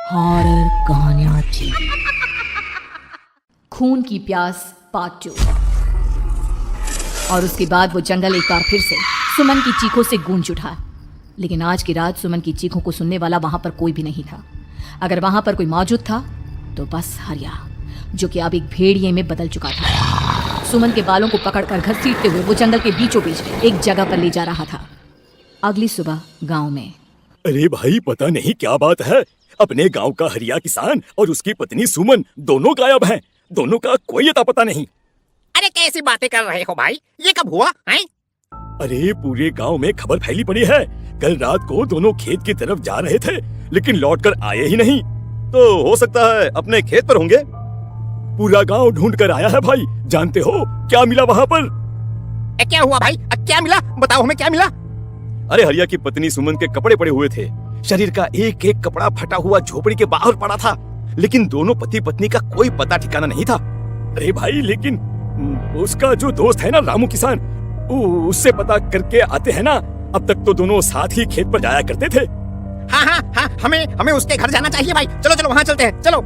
Horror कहानियां थी। खून की प्यास पार्ट 2। और उसके बाद वो जंगल एक बार फिर से सुमन की चीखों से गूंज उठा। लेकिन आज की रात सुमन की चीखों को सुनने वाला वहां पर कोई भी नहीं था। अगर वहां पर कोई मौजूद था तो बस हरिया, जो कि अब एक भेड़िए में बदल चुका था। सुमन के बालों को पकड़कर घसीटते हुए वो जंगल के बीचों बीच एक जगह पर ले जा रहा था। अगली सुबह गांव में। अरे भाई, पता नहीं क्या बात है, अपने गांव का हरिया किसान और उसकी पत्नी सुमन दोनों गायब हैं। दोनों का कोई अता पता नहीं। अरे कैसी बातें कर रहे हो भाई, ये कब हुआ है? अरे पूरे गांव में खबर फैली पड़ी है। कल रात को दोनों खेत की तरफ जा रहे थे, लेकिन लौटकर आए ही नहीं। तो हो सकता है अपने खेत पर होंगे। पूरा गांव ढूंढ कर आया है भाई। जानते हो क्या मिला वहाँ पर? क्या हुआ भाई, क्या मिला? बताओ हमें क्या मिला। अरे हरिया की पत्नी सुमन के कपड़े पड़े हुए थे। शरीर का एक एक कपड़ा फटा हुआ झोपड़ी के बाहर पड़ा था, लेकिन दोनों पति पत्नी का कोई पता ठिकाना नहीं था। अरे भाई, लेकिन उसका जो दोस्त है ना रामू किसान, उससे पता करके आते हैं ना। अब तक तो दोनों साथ ही खेत पर जाया करते थे। हाँ, हमें उसके घर जाना चाहिए भाई। चलो वहाँ चलते हैं, चलो।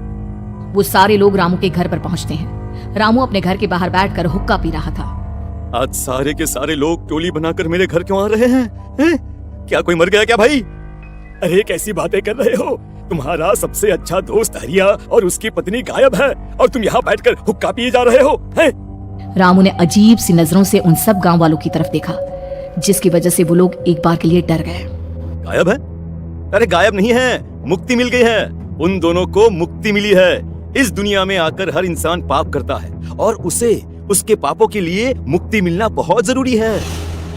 वो सारे लोग रामू के घर पर पहुंचते हैं। रामू अपने घर के बाहर बैठकर हुक्का पी रहा था। आज सारे के सारे लोग टोली बनाकर मेरे घर क्यों आ रहे हैं? क्या कोई मर गया क्या भाई? अरे कैसी बातें कर रहे हो? तुम्हारा सबसे अच्छा दोस्त हरिया और उसकी पत्नी गायब है, और तुम यहाँ बैठकर हुक्का पिए जा रहे हो हैं? रामू ने अजीब सी नजरों से उन सब गांव वालों की तरफ देखा, जिसकी वजह से वो लोग एक बार के लिए डर गए। गायब है? अरे गायब नहीं है, मुक्ति मिल गई है। उन दोनों को मुक्ति मिली है। इस दुनिया में आकर हर इंसान पाप करता है, और उसे उसके पापों के लिए मुक्ति मिलना बहुत जरूरी है।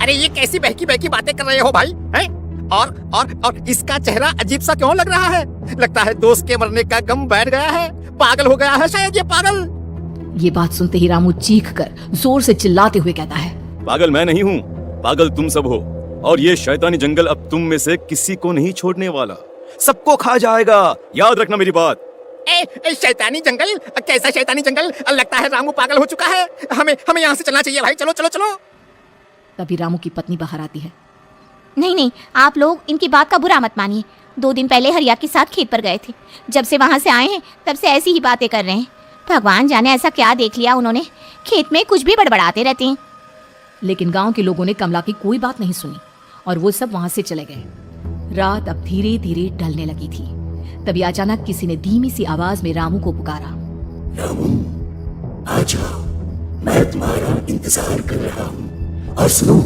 अरे ये कैसी बहकी बहकी बातें कर रहे हो भाई, हैं? और इसका चेहरा अजीब सा क्यों लग रहा है? लगता है दोस्त के मरने का गम बैठ गया है। पागल हो गया है शायद ये पागल। ये बात सुनते ही रामू चीख कर जोर से चिल्लाते हुए कहता है, पागल मैं नहीं हूँ, पागल तुम सब हो। और ये शैतानी जंगल अब तुम में से किसी को नहीं छोड़ने वाला, सबको खा जाएगा। याद रखना मेरी बात। शैतानी जंगल? कैसा शैतानी जंगल? लगता है रामू पागल हो चुका है। हमें यहाँ से चलना चाहिए भाई। चलो। तभी रामू की पत्नी बाहर आती है। नहीं, आप लोग इनकी बात का बुरा मत मानिए। 2 दिन पहले हरिया के साथ खेत पर गए थे। जब से वहाँ से आए हैं तब से ऐसी ही बातें कर रहे हैं। भगवान जाने ऐसा क्या देख लिया उन्होंने, खेत में कुछ भी बड़बड़ाते रहते हैं। लेकिन गांव के लोगों ने कमला की कोई बात नहीं सुनी और वो सब वहां से चले गए। रात अब धीरे धीरे ढलने लगी थी। तभी अचानक किसी ने धीमी सी आवाज में रामू को पुकारा। रामू, आ जाओ, मैं तुम्हारा इंतजार कर रहा हूँ। और सुनो,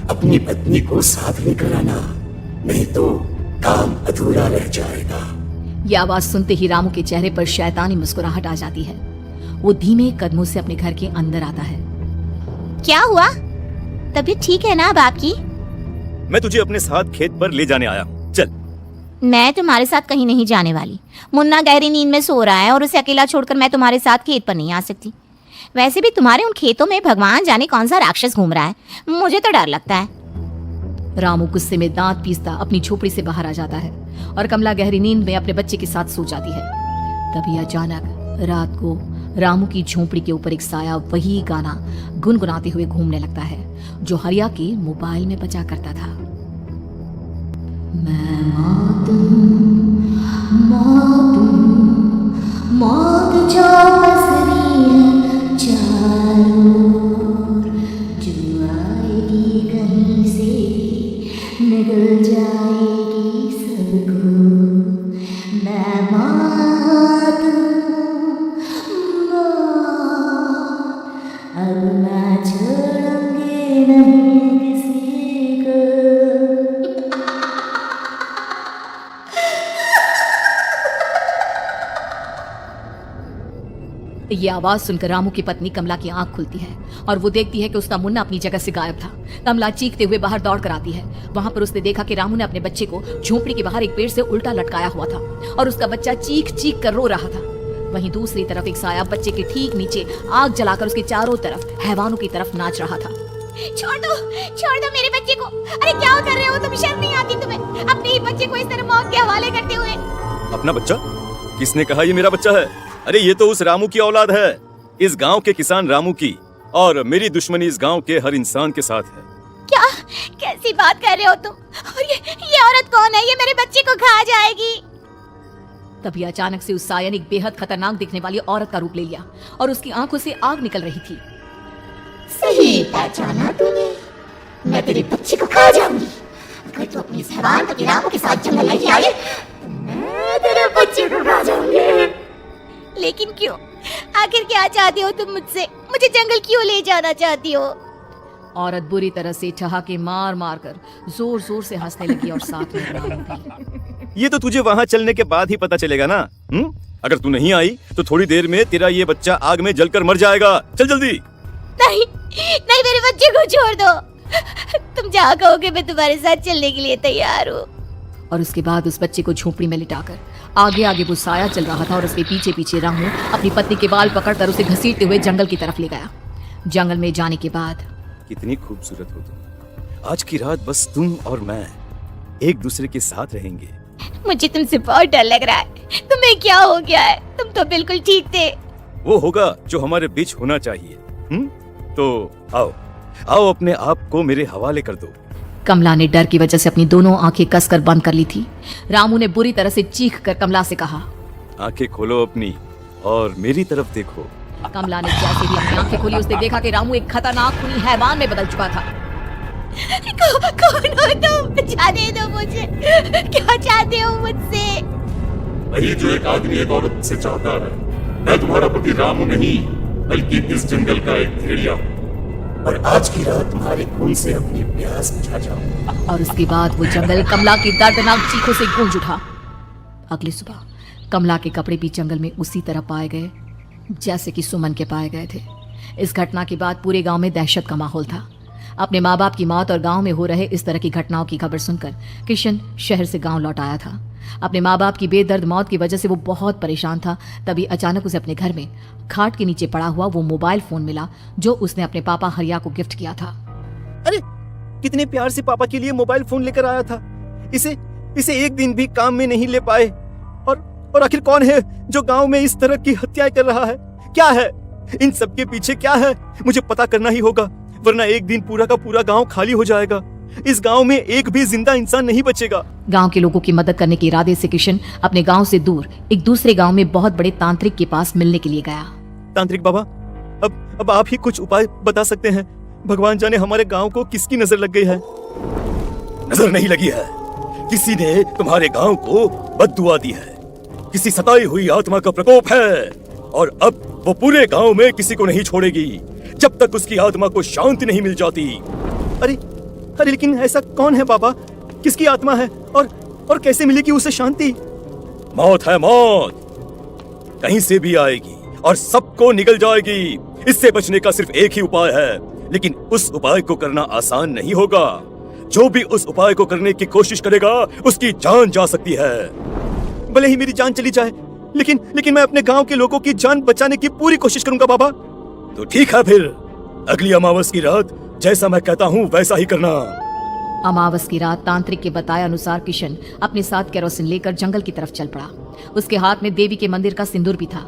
अपनी पत्नी को साथ लेकर आना, नहीं तो काम अधूरा रह जाएगा। ये आवाज सुनते ही रामू के चेहरे पर शैतानी मुस्कुराहट आ जाती है। वो धीमे कदमों से अपने घर के अंदर आता है। क्या हुआ? तबीयत ठीक है ना अब आपकी? मैं तुझे अपने साथ खेत पर ले जाने आया हूँ, चल। मैं तुम्हारे साथ कहीं नहीं जाने वाली। मुन्ना गहरी नींद में सो रहा है और उसे अकेला छोड़कर मैं तुम्हारे साथ खेत पर नहीं आ सकती। वैसे भी तुम्हारे उन खेतों में भगवान जाने कौन सा राक्षस घूम रहा है, मुझे तो डर लगता है। रामू गुस्से में दांत पीसता अपनी झोपड़ी से बाहर आ जाता है और कमला गहरी नींद में अपने बच्चे के साथ सो जाती है। तभी अचानक रात को रामू की झोपड़ी के ऊपर एक साया वही गाना गुनगुनाते हुए घूमने लगता है जो हरिया के मोबाइल में बजा करता था। मैं मौत जो पसरी है चारों ओर, जो आएगी कहीं से निगल जाएगी सबको। मैं मौत अब मैं छोड़ूंगी नहीं किसी को। ये आवाज सुनकर रामू की पत्नी कमला की आंख खुलती है और वो देखती है कि उसका मुन्ना अपनी जगह से गायब था। कमला चीखते हुए बाहर दौड़ कर आती है। वहां पर उसने देखा कि रामू ने अपने बच्चे को झोपड़ी के बाहर एक पेड़ से उल्टा लटकाया हुआ था और उसका बच्चा चीख चीख कर रो रहा था। वहीं दूसरी तरफ एक साया बच्चे के ठीक नीचे आग जलाकर उसके चारों तरफ हैवानों की तरफ नाच रहा था। छोड़ दो मेरे बच्चे को। अरे क्या कर रहे हो तुम? शर्म नहीं आती तुम्हें अपने ही बच्चे को इस तरह मौत के हवाले करते हुए? अपना बच्चा? किसने कहा ये मेरा बच्चा है? अरे ये तो उस रामू की औलाद है, इस गांव के किसान रामू की। और मेरी दुश्मनी इस गांव के हर इंसान के साथ है। क्या कैसी बात कर रहे हो तुम? और ये औरत कौन है? ये मेरे बच्चे को खा जाएगी। तभी अचानक से उस साया ने एक बेहद खतरनाक दिखने वाली औरत का रूप ले लिया और उसकी आंखों से आग निकल रही थी। सही पहचाना तूने। मैं तेरे बच्चे को खा जाऊंगी। अगर तू अपनी इस हैवान पति रामू के साथ जंगल नहीं आई तो मैं तेरे बच्चे को खा जाऊंगी। लेकिन क्यों? आखिर क्या चाहती हो तुम मुझसे? मुझे जंगल क्यों ले जाना चाहती हो? औरत बुरी तरह से ठहाके मार मार कर जोर जोर से हंसने लगी और साथ में रामू भी। ये तो तुझे वहाँ चलने के बाद ही पता चलेगा ना। अगर तू नहीं आई तो थोड़ी देर में तेरा ये बच्चा आग में जलकर मर जाएगा। चल जल्दी। नहीं नहीं, मेरे बच्चे को छोड़ दो। तुम जहाँ कहोगे मैं तुम्हारे साथ चलने के लिए तैयार हूँ। और उसके बाद उस बच्चे को झोपड़ी में लिटाकर आगे आगे वो साया चल रहा था और उसके पीछे पीछे रामू अपनी पत्नी के बाल पकड़कर उसे घसीटते हुए जंगल की तरफ ले गया। जंगल में जाने के बाद कितनी खूबसूरत हो तुम। आज की रात बस तुम और मैं एक दूसरे के साथ रहेंगे। मुझे तुमसे बहुत डर लग रहा है। तुम्हें क्या हो गया है? तुम तो बिल्कुल ठीक थे। वो होगा जो हमारे बीच होना चाहिए। तो आओ आओ अपने आप को मेरे हवाले कर दो। कमला ने डर की वजह से अपनी दोनों आंखें कसकर बंद कर ली थी। रामू ने बुरी तरह से चीख कर कमला से कहा, आंखें खोलो अपनी और मेरी तरफ देखो। कमला ने जैसे ही अपनी आंखें खोली उसने देखा कि रामू एक खतरनाक खूनी हैवान में बदल चुका था। कौन हो तुम? जाने दो मुझे। क्या चाहते हो मुझसे? वही जो एक आदमी एक औरत से चाहता है। मैं तुम्हारा पति रामू नहीं, बल्कि इस जंगल का एक भेड़िया हूँ और आज की रात तुम्हारे खून से अपनी प्यास बुझा जाऊं। और उसके बाद वो जंगल कमला की दर्दनाक चीखों से गूंज उठा। अगली सुबह कमला के कपड़े भी जंगल में उसी तरह पाए गए जैसे कि सुमन के पाए गए थे। इस घटना के बाद पूरे गांव में दहशत का माहौल था। अपने माँ बाप की मौत और गांव में हो रहे इस तरह की घटनाओं की खबर सुनकर किशन शहर से गांव लौट आया था। अपने माँ बाप की बेदर्द मौत की वजह से वो बहुत परेशान था। तभी अचानक उसे अपने घर में खाट के नीचे पड़ा हुआ वो मोबाइल फोन मिला जो उसने अपने पापा हरिया को गिफ्ट किया था। अरे कितने प्यार से पापा के लिए मोबाइल फोन लेकर आया था। इसे एक दिन भी काम में नहीं ले पाए। और आखिर कौन है जो गांव में इस तरह की हत्याएं कर रहा है? क्या है इन सब के पीछे? क्या है? मुझे पता करना ही होगा, वरना एक दिन पूरा का पूरा गांव खाली हो जाएगा। इस गांव में एक भी जिंदा इंसान नहीं बचेगा। गांव के लोगों की मदद करने के इरादे से किशन अपने गांव से दूर एक दूसरे गांव में बहुत बड़े तांत्रिक के पास मिलने के लिए गया। तांत्रिक बाबा, अब आप ही कुछ उपाय बता सकते हैं। भगवान जाने हमारे गांव को किसकी नजर लग गई है। नजर नहीं लगी है, किसी ने तुम्हारे गांव को बद्दुआ दी है। किसी सताई हुई आत्मा का प्रकोप है और अब वो पूरे गांव में किसी को नहीं छोड़ेगी जब तक उसकी आत्मा को शांति नहीं मिल जाती। अरे लेकिन ऐसा कौन है बाबा? किसकी आत्मा है और कैसे मिलेगी उसे शांति? मौत है, मौत कहीं से भी आएगी और सबको निगल जाएगी। इससे बचने का सिर्फ एक ही उपाय है, लेकिन उस उपाय को करना आसान नहीं होगा। जो भी उस उपाय को करने की कोशिश करेगा उसकी जान जा सकती है। भले ही मेरी जान चली जाए, लेकिन मैं अपने गांव के लोगों की जान बचाने की पूरी कोशिश करूंगा बाबा। तो ठीक है, फिर अगली अमावस की रात जैसा मैं कहता हूँ वैसा ही करना। अमावस की रात तांत्रिक के बताए अनुसार किशन अपने साथ केरोसिन लेकर जंगल की तरफ चल पड़ा। उसके हाथ में देवी के मंदिर का सिंदूर भी था।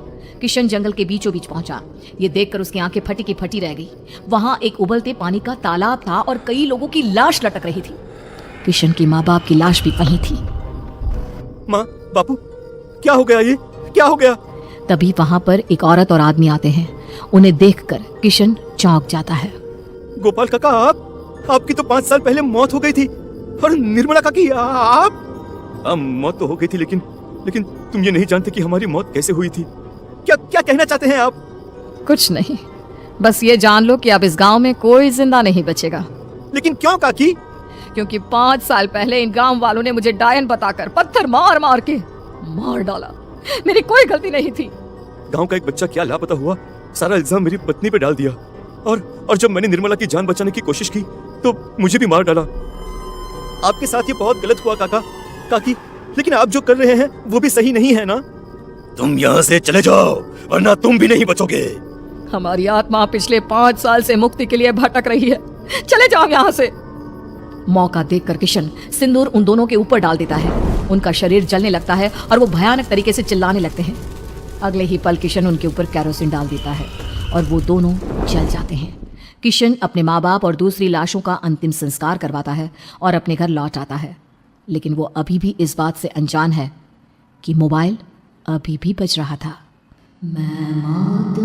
किशन जंगल के बीचों बीच पहुंचा। ये देखकर उसकी आंखें फटी की फटी रह गई। वहां एक उबलते पानी का तालाब था और कई लोगों की लाश लटक रही थी। किशन की माँ बाप की लाश भी वहीं थी। माँ, बापू, क्या हो गया? ये क्या हो गया? तभी वहां पर एक औरत और आदमी आते हैं। उन्हें देखकर किशन चौंक जाता है। गोपाल काका, आपकी तो 5 साल पहले मौत हो गई थी। और निर्मला काकी, आप? मौत तो हो गई थी, लेकिन तुम ये नहीं जानते कि हमारी मौत कैसे हुई थी। क्या कहना चाहते हैं आप? कुछ नहीं, बस ये जान लो कि अब इस गांव में कोई जिंदा नहीं बचेगा। लेकिन क्यों काकी? क्योंकि 5 साल पहले इन गांव वालों ने मुझे डायन बताकर पत्थर मार मार के मार डाला। मेरी कोई गलती नहीं थी। गांव का एक बच्चा क्या लापता हुआ, सारा इल्जाम मेरी पत्नी पे डाल दिया। और जब मैंने निर्मला की जान बचाने की कोशिश की तो मुझे भी मार डाला। आपके साथ ये बहुत गलत हुआ काकी, लेकिन आप जो कर रहे हैं वो भी सही नहीं है ना? तुम यहाँ से चले जाओ वरना तुम भी नहीं बचोगे। हमारी आत्मा पिछले 5 साल से मुक्ति के लिए भटक रही है। चले जाओ यहाँ से। मौका देखकर किशन सिंदूर उन दोनों के ऊपर डाल देता है। उनका शरीर जलने लगता है और वो भयानक तरीके से चिल्लाने लगते हैं। अगले ही पल किशन उनके ऊपर केरोसिन डाल देता है और वो दोनों जल जाते हैं। किशन अपने माँ बाप और दूसरी लाशों का अंतिम संस्कार करवाता है और अपने घर लौट आता है। लेकिन वो अभी भी इस बात से अनजान है कि मोबाइल अभी भी बज रहा था। मैं मौत